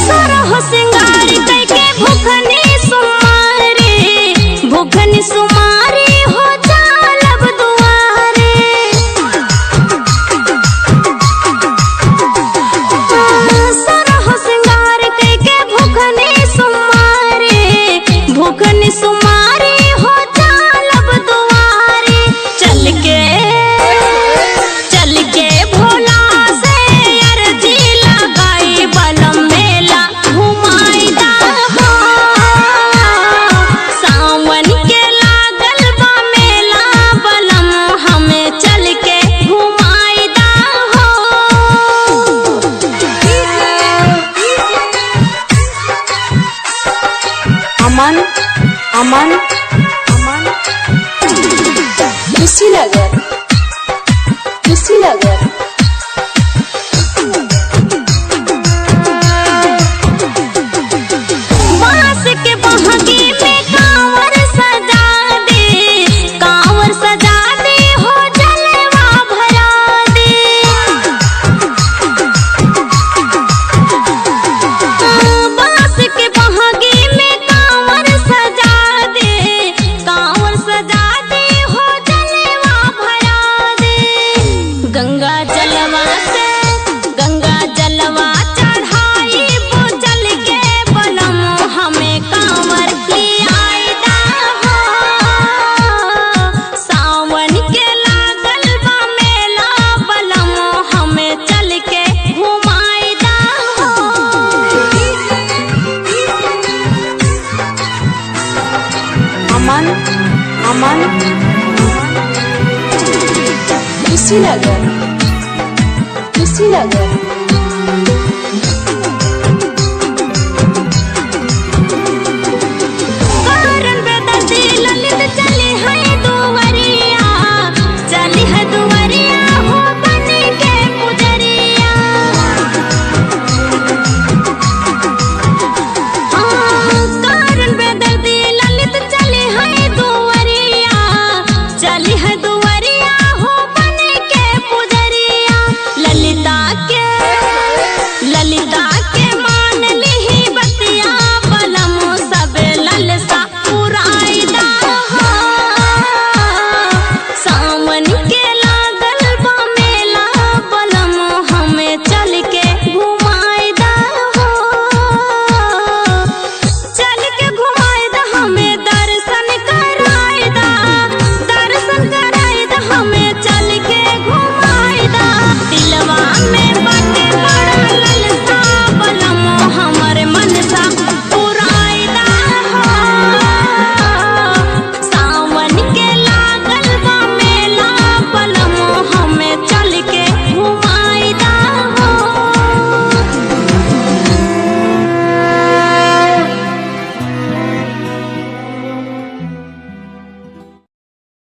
सरह सिंगार कैके भूखनी सुमारी हो चालब दुआरे। सरह सिंगार कैके भूखनी सुमारी हो चालब दुआरे। चल के भोला से अर्जी लगाई बलम मेला घुमाई दा हो। सावन के लागल बा मेला बलम हमें चल के घुमाई दा हो। अमन कुशीनगर बांस के बहंगी में कांवर सजा दे हो जलवा भरा दे। बांस के बहंगी में कांवर सजा दे हो जलवा भरा दे। गंगा जलवा चढ़ाई चल के बलम हमें कांवर लियाई दा हो। सावन के लागल बा मेला बलम हमें चल के घुमाई दा हो। अमन कुशीनगर